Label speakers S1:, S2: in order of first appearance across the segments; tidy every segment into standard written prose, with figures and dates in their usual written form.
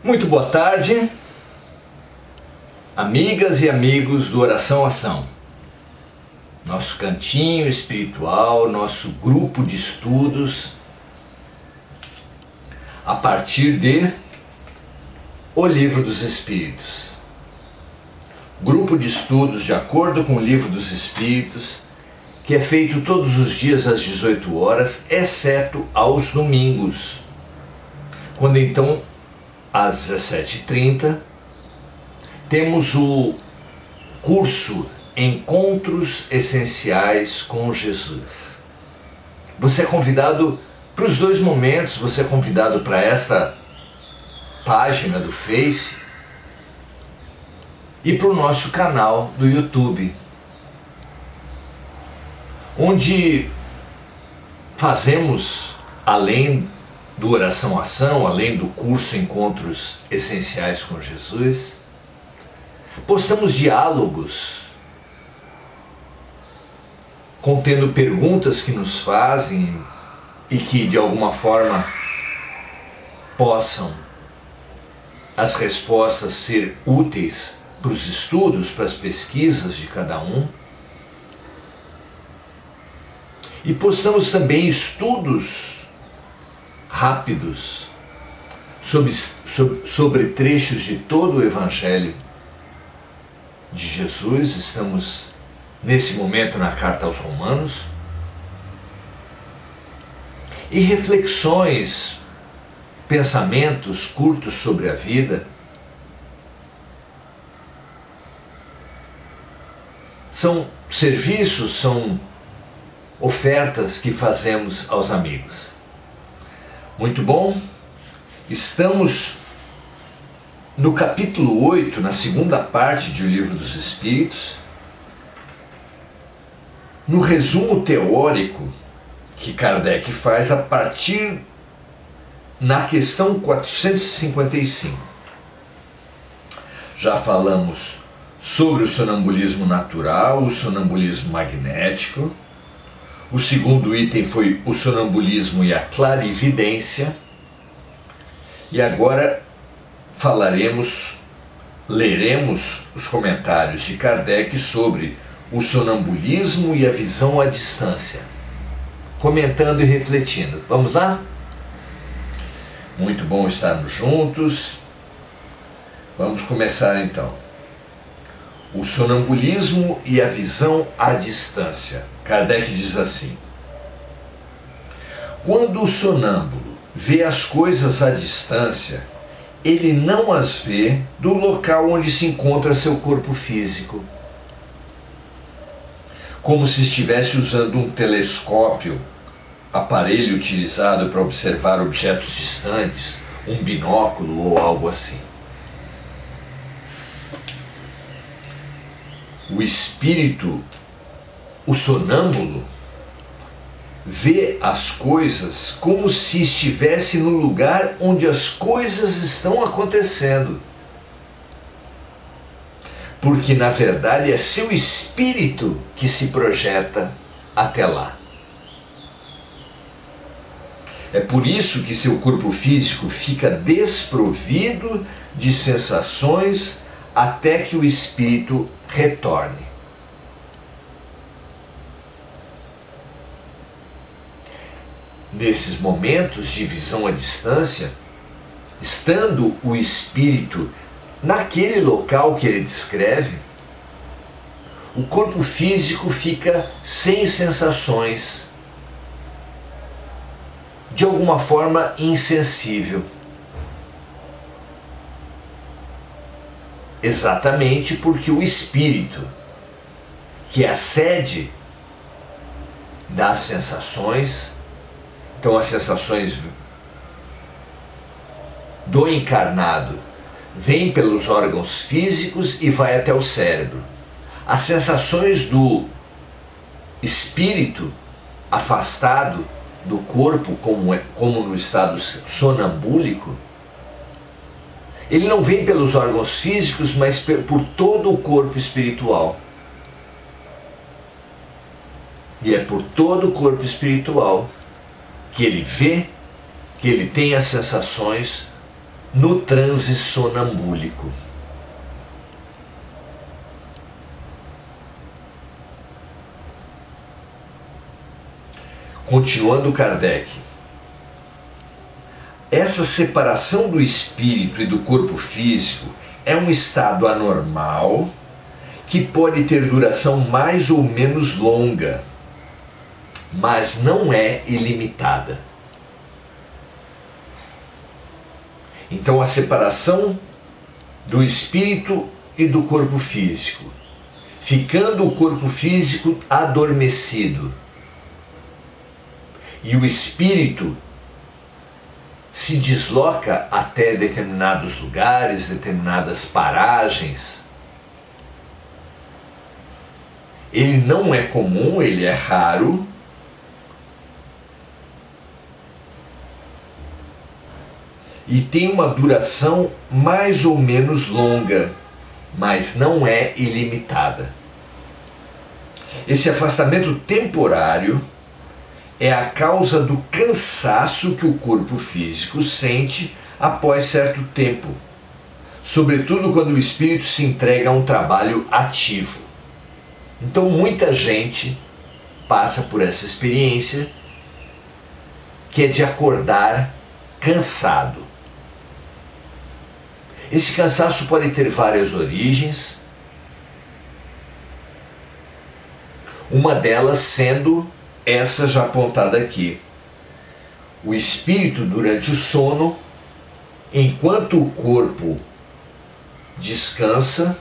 S1: Muito boa tarde, amigas e amigos do Oração Ação. Nosso cantinho espiritual, nosso grupo de estudos a partir de O Livro dos Espíritos. Grupo de estudos de acordo com o Livro dos Espíritos, que é feito todos os dias às 18 horas, exceto aos domingos, quando então às 17h30, temos o curso Encontros Essenciais com Jesus. Você é convidado para os dois momentos, você é convidado para esta página do Face e para o nosso canal do YouTube, onde fazemos, além do Oração Ação, além do curso Encontros Essenciais com Jesus, postamos diálogos contendo perguntas que nos fazem e que de alguma forma possam as respostas ser úteis para os estudos, para as pesquisas de cada um. E postamos também estudos rápidos sobre trechos de todo o Evangelho de Jesus. Estamos nesse momento na Carta aos Romanos. E reflexões, pensamentos curtos sobre a vida. São serviços, são ofertas que fazemos aos amigos. Muito bom, estamos no capítulo 8, na segunda parte do Livro dos Espíritos, no resumo teórico que Kardec faz a partir na questão 455. Já falamos sobre o sonambulismo natural, o sonambulismo magnético. O segundo item foi o sonambulismo e a clarividência. E agora leremos os comentários de Kardec sobre o sonambulismo e a visão à distância, comentando e refletindo. Vamos lá? Muito bom estarmos juntos. Vamos começar então. O sonambulismo e a visão à distância. Kardec diz assim: quando o sonâmbulo vê as coisas à distância, ele não as vê do local onde se encontra seu corpo físico, como se estivesse usando um telescópio, aparelho utilizado para observar objetos distantes, um binóculo ou algo assim. O espírito, o sonâmbulo, vê as coisas como se estivesse no lugar onde as coisas estão acontecendo. Porque, na verdade, é seu espírito que se projeta até lá. É por isso que seu corpo físico fica desprovido de sensações até que o espírito retorne. Nesses momentos de visão à distância, estando o espírito naquele local que ele descreve, o corpo físico fica sem sensações, de alguma forma insensível. Exatamente porque o espírito, que é a sede das sensações, então as sensações do encarnado vêm pelos órgãos físicos e vai até o cérebro. As sensações do espírito afastado do corpo, como no estado sonambúlico, ele não vem pelos órgãos físicos, mas por todo o corpo espiritual. E é por todo o corpo espiritual que ele vê, que ele tem as sensações no transe sonambúlico. Continuando Kardec, essa separação do espírito e do corpo físico é um estado anormal que pode ter duração mais ou menos longa, mas não é ilimitada. Então a separação do espírito e do corpo físico, ficando o corpo físico adormecido e o espírito se desloca até determinados lugares, determinadas paragens. Ele não é comum, ele é raro. E tem uma duração mais ou menos longa, mas não é ilimitada. Esse afastamento temporário é a causa do cansaço que o corpo físico sente após certo tempo, sobretudo quando o espírito se entrega a um trabalho ativo. Então muita gente passa por essa experiência, que é de acordar cansado. Esse cansaço pode ter várias origens, uma delas sendo essa já apontada aqui. O espírito, durante o sono, enquanto o corpo descansa,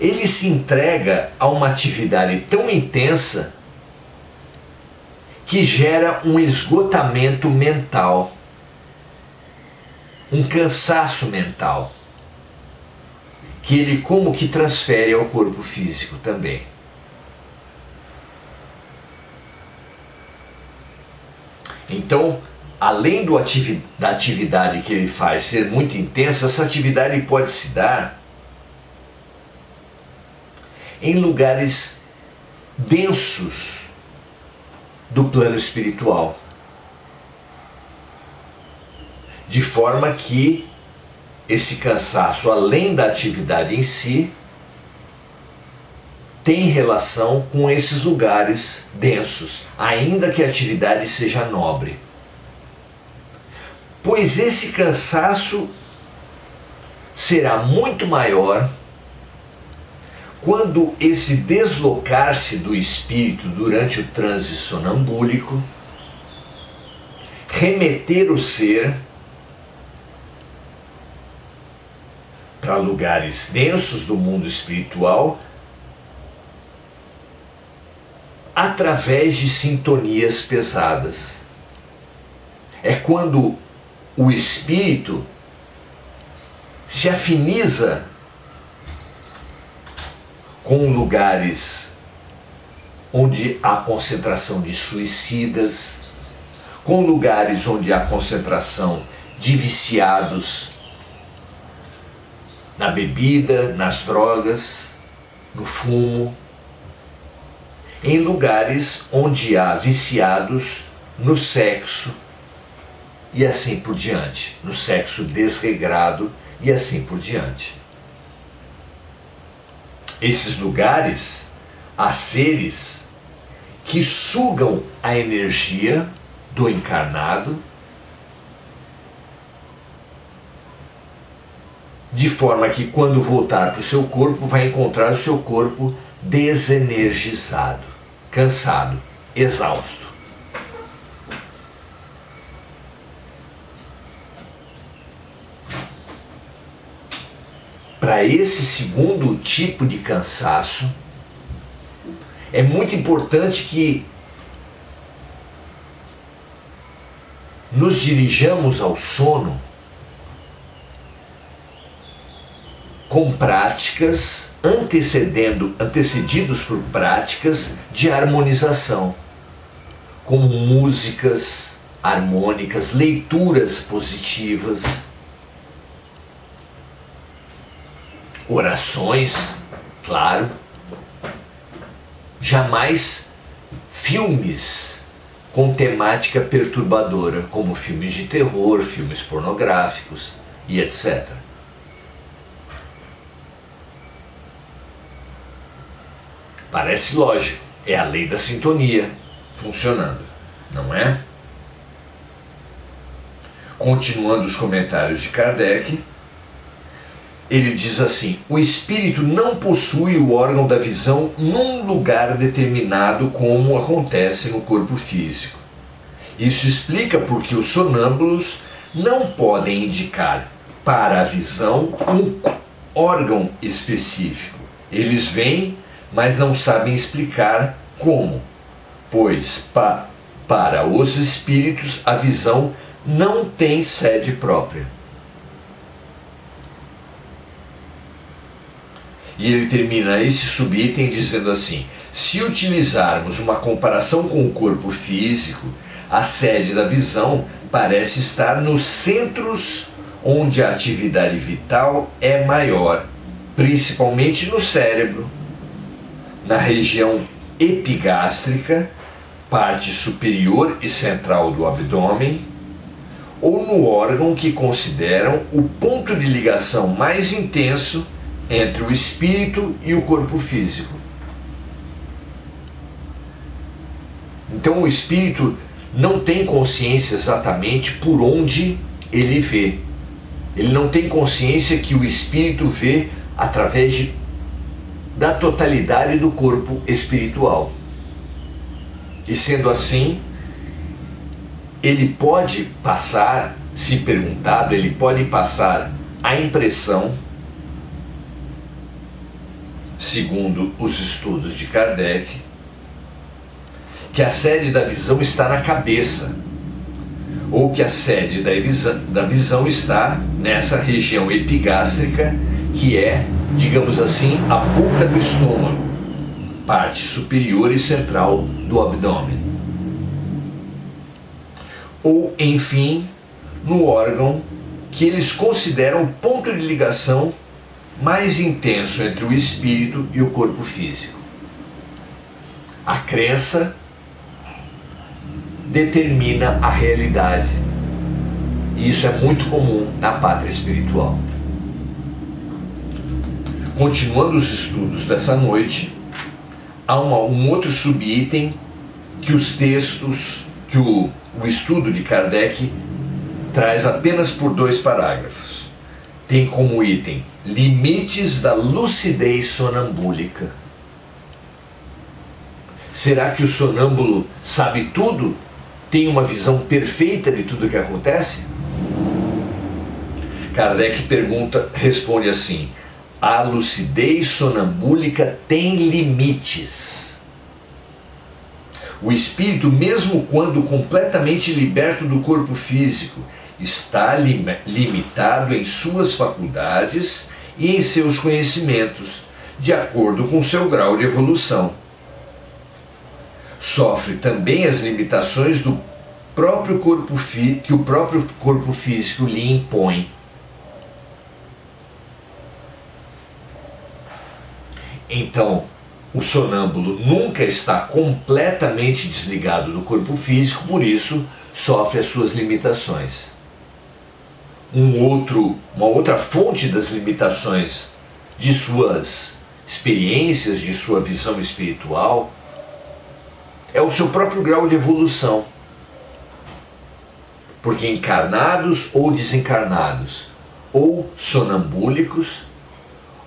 S1: ele se entrega a uma atividade tão intensa que gera um esgotamento mental, um cansaço mental, que ele como que transfere ao corpo físico também. Então, além da atividade que ele faz ser muito intensa, essa atividade pode se dar em lugares densos do plano espiritual, de forma que esse cansaço, além da atividade em si, tem relação com esses lugares densos, ainda que a atividade seja nobre. Pois esse cansaço será muito maior quando esse deslocar-se do espírito durante o transe sonambúlico remeter o ser para lugares densos do mundo espiritual através de sintonias pesadas. É quando o espírito se afiniza com lugares onde há concentração de suicidas, com lugares onde há concentração de viciados na bebida, nas drogas, no fumo, em lugares onde há viciados no sexo e assim por diante, no sexo desregrado e assim por diante. Esses lugares, há seres que sugam a energia do encarnado de forma que quando voltar para o seu corpo vai encontrar o seu corpo desenergizado, cansado, exausto. Para esse segundo tipo de cansaço, é muito importante que nos dirijamos ao sono com práticas antecedidos por práticas de harmonização, como músicas harmônicas, leituras positivas, orações, claro. Jamais filmes com temática perturbadora, como filmes de terror, filmes pornográficos e etc. Parece lógico, é a lei da sintonia funcionando, não é? Continuando os comentários de Kardec, ele diz assim: o espírito não possui o órgão da visão num lugar determinado como acontece no corpo físico. Isso explica porque os sonâmbulos não podem indicar para a visão um órgão específico. Eles veem, mas não sabem explicar como, pois para os espíritos a visão não tem sede própria. E ele termina esse subitem dizendo assim: se utilizarmos uma comparação com o corpo físico, a sede da visão parece estar nos centros onde a atividade vital é maior, principalmente no cérebro, na região epigástrica, parte superior e central do abdômen, ou no órgão que consideram o ponto de ligação mais intenso entre o espírito e o corpo físico. Então o espírito não tem consciência exatamente por onde ele vê. Ele não tem consciência que o espírito vê através da totalidade do corpo espiritual. E sendo assim, ele pode passar, se perguntado, ele pode passar a impressão, segundo os estudos de Kardec, que a sede da visão está na cabeça, ou que a sede da visão está nessa região epigástrica, que é, digamos assim, a boca do estômago, parte superior e central do abdômen. Ou, enfim, no órgão que eles consideram o ponto de ligação mais intenso entre o espírito e o corpo físico. A crença determina a realidade. E isso é muito comum na pátria espiritual. Continuando os estudos dessa noite, há um outro subitem que os textos, que o estudo de Kardec traz apenas por 2 parágrafos. Tem como item limites da lucidez sonambúlica. Será que o sonâmbulo sabe tudo? Tem uma visão perfeita de tudo o que acontece? Kardec responde assim: a lucidez sonambúlica tem limites. O espírito, mesmo quando completamente liberto do corpo físico, está limitado em suas faculdades e em seus conhecimentos, de acordo com seu grau de evolução. Sofre também as limitações do próprio corpo que o próprio corpo físico lhe impõe. Então, o sonâmbulo nunca está completamente desligado do corpo físico, por isso sofre as suas limitações. Uma outra fonte das limitações de suas experiências, de sua visão espiritual, é o seu próprio grau de evolução. Porque encarnados ou desencarnados, ou sonambúlicos,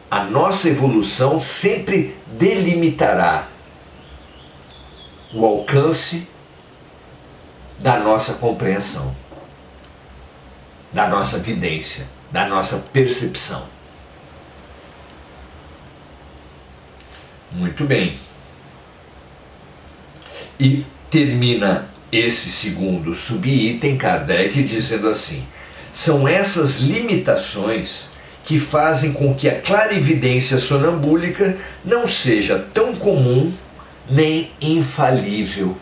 S1: a nossa evolução sempre delimitará o alcance da nossa compreensão, da nossa vidência, da nossa percepção. Muito bem. E termina esse segundo subitem Kardec dizendo assim: são essas limitações que fazem com que a clarividência sonambúlica não seja tão comum nem infalível.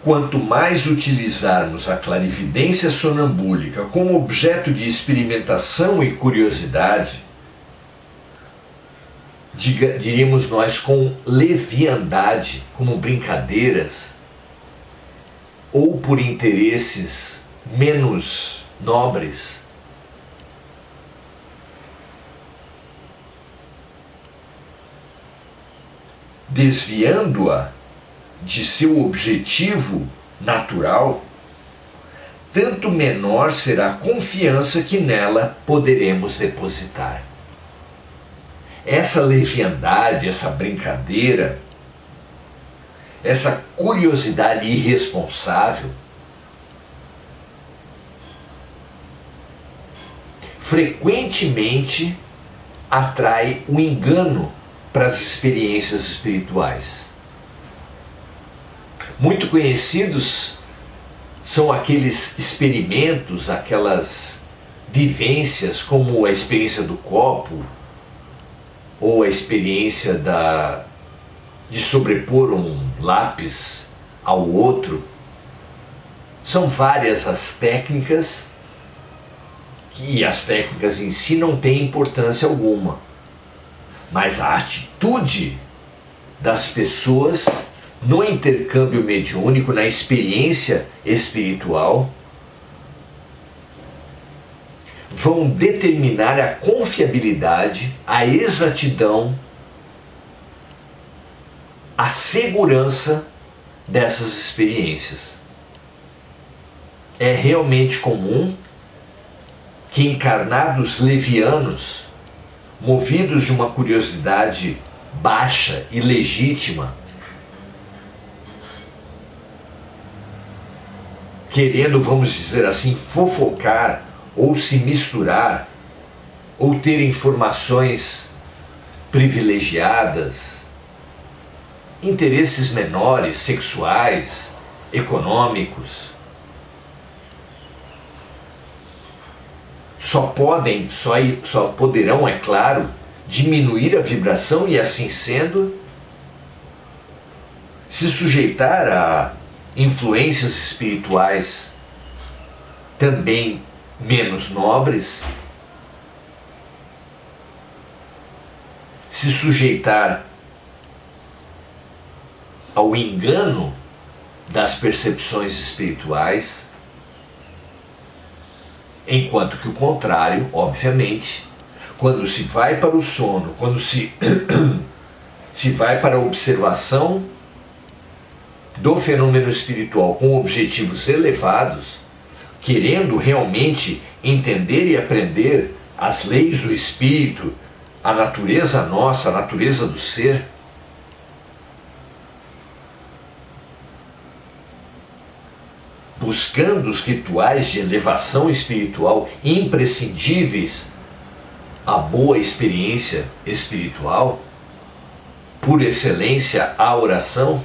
S1: Quanto mais utilizarmos a clarividência sonambúlica como objeto de experimentação e curiosidade, diríamos nós com leviandade, como brincadeiras, ou por interesses menos nobres, desviando-a de seu objetivo natural, tanto menor será a confiança que nela poderemos depositar. Essa leviandade, essa brincadeira, essa curiosidade irresponsável, frequentemente atrai o engano para as experiências espirituais. Muito conhecidos são aqueles experimentos, aquelas vivências, como a experiência do copo, ou a experiência de sobrepor um lápis ao outro. São várias as técnicas, e as técnicas em si não têm importância alguma. Mas a atitude das pessoas no intercâmbio mediúnico, na experiência espiritual, vão determinar a confiabilidade, a exatidão, a segurança dessas experiências. É realmente comum que encarnados levianos, movidos de uma curiosidade baixa e legítima, querendo, vamos dizer assim, fofocar ou se misturar, ou ter informações privilegiadas, interesses menores, sexuais, econômicos, só poderão, é claro, diminuir a vibração e, assim sendo, se sujeitar a influências espirituais também menos nobres, se sujeitar ao engano das percepções espirituais, enquanto que o contrário, obviamente, quando se vai para o sono, quando se vai para a observação do fenômeno espiritual com objetivos elevados, querendo realmente entender e aprender as leis do espírito, a natureza nossa, a natureza do ser, buscando os rituais de elevação espiritual imprescindíveis à boa experiência espiritual, por excelência a oração,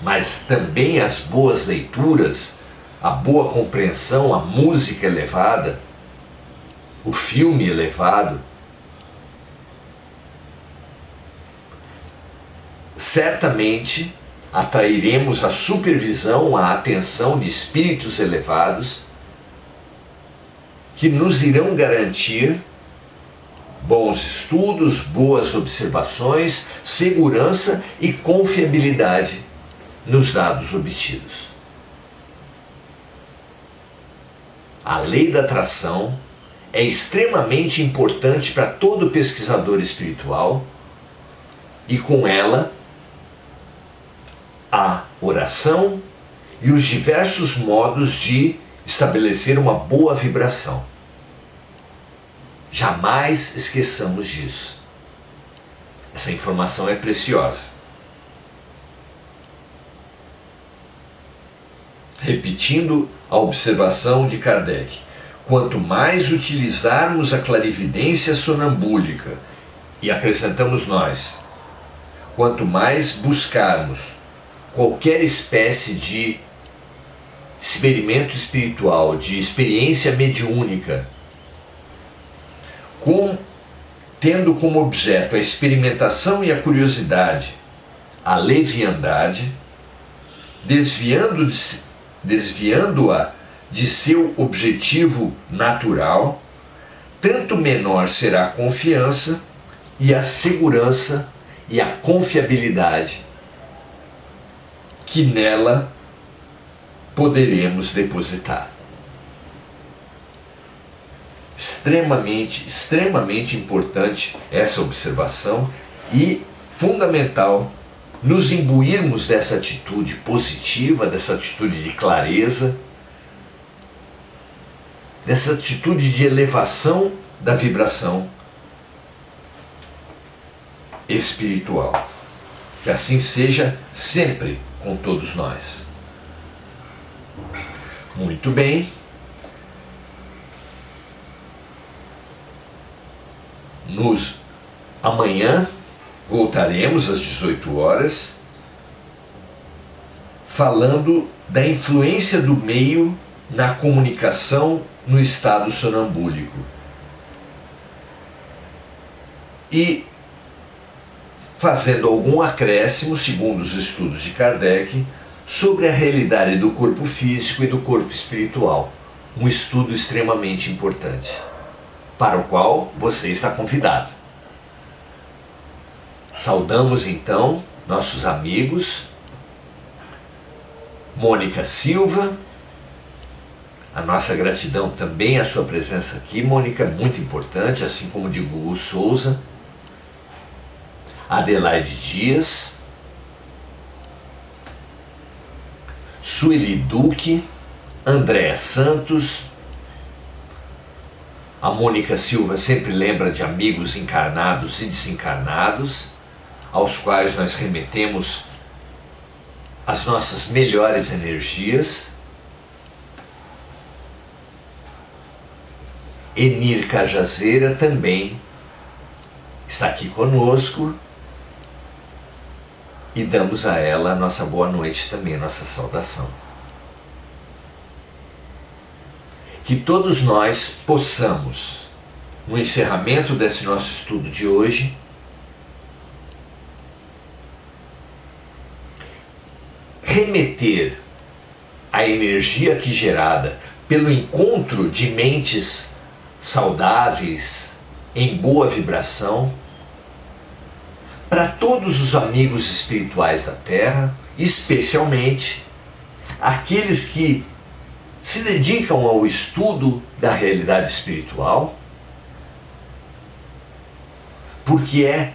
S1: mas também as boas leituras, a boa compreensão, a música elevada, o filme elevado, certamente atrairemos a supervisão, a atenção de espíritos elevados que nos irão garantir bons estudos, boas observações, segurança e confiabilidade nos dados obtidos. A lei da atração é extremamente importante para todo pesquisador espiritual e com ela a oração e os diversos modos de estabelecer uma boa vibração. Jamais esqueçamos disso. Essa informação é preciosa. Repetindo a observação de Kardec, quanto mais utilizarmos a clarividência sonambúlica, e acrescentamos nós, quanto mais buscarmos qualquer espécie de experimento espiritual, de experiência mediúnica, tendo como objeto a experimentação e a curiosidade, a leviandade, desviando-a de seu objetivo natural, tanto menor será a confiança e a segurança e a confiabilidade que nela poderemos depositar. Extremamente importante essa observação e fundamental nos imbuirmos dessa atitude positiva, dessa atitude de clareza, dessa atitude de elevação da vibração espiritual. Que assim seja sempre com todos nós. Muito bem. Amanhã voltaremos às 18 horas falando da influência do meio na comunicação no estado sonambúlico. E fazendo algum acréscimo, segundo os estudos de Kardec, sobre a realidade do corpo físico e do corpo espiritual. Um estudo extremamente importante, para o qual você está convidado. Saudamos então nossos amigos, Mônica Silva, a nossa gratidão também à sua presença aqui, Mônica, muito importante, assim como de Gugu Souza, Adelaide Dias, Sueli Duque, Andréa Santos. A Mônica Silva sempre lembra de amigos encarnados e desencarnados, aos quais nós remetemos as nossas melhores energias. Enir Cajazeira também está aqui conosco e damos a ela a nossa boa noite também, a nossa saudação. Que todos nós possamos, no encerramento desse nosso estudo de hoje, remeter a energia aqui gerada pelo encontro de mentes saudáveis, em boa vibração, para todos os amigos espirituais da Terra, especialmente aqueles que se dedicam ao estudo da realidade espiritual, porque é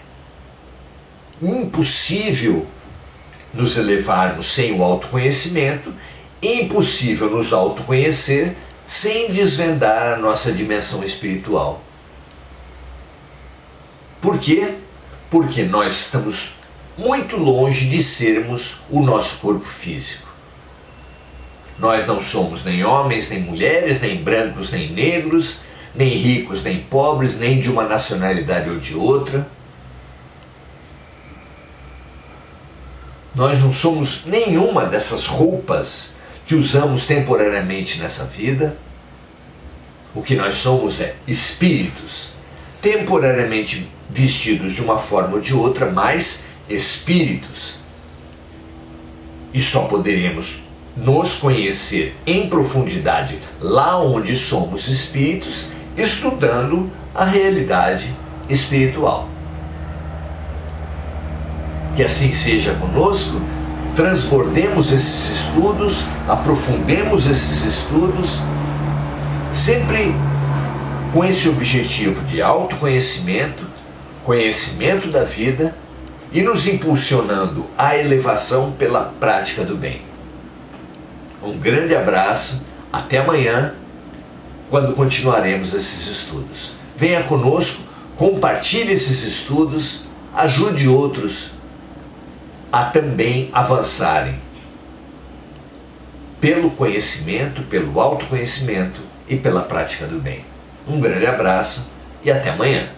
S1: impossível nos elevarmos sem o autoconhecimento, impossível nos autoconhecer sem desvendar a nossa dimensão espiritual. Por quê? Porque nós estamos muito longe de sermos o nosso corpo físico. Nós não somos nem homens, nem mulheres, nem brancos, nem negros, nem ricos, nem pobres, nem de uma nacionalidade ou de outra. Nós não somos nenhuma dessas roupas que usamos temporariamente nessa vida. O que nós somos é espíritos, temporariamente vestidos de uma forma ou de outra, mas espíritos. E só poderemos nos conhecer em profundidade lá onde somos espíritos, estudando a realidade espiritual. Que assim seja conosco, transbordemos esses estudos, aprofundemos esses estudos, sempre com esse objetivo de autoconhecimento, conhecimento da vida e nos impulsionando à elevação pela prática do bem. Um grande abraço, até amanhã, quando continuaremos esses estudos. Venha conosco, compartilhe esses estudos, ajude outros a também avançarem pelo conhecimento, pelo autoconhecimento e pela prática do bem. Um grande abraço e até amanhã.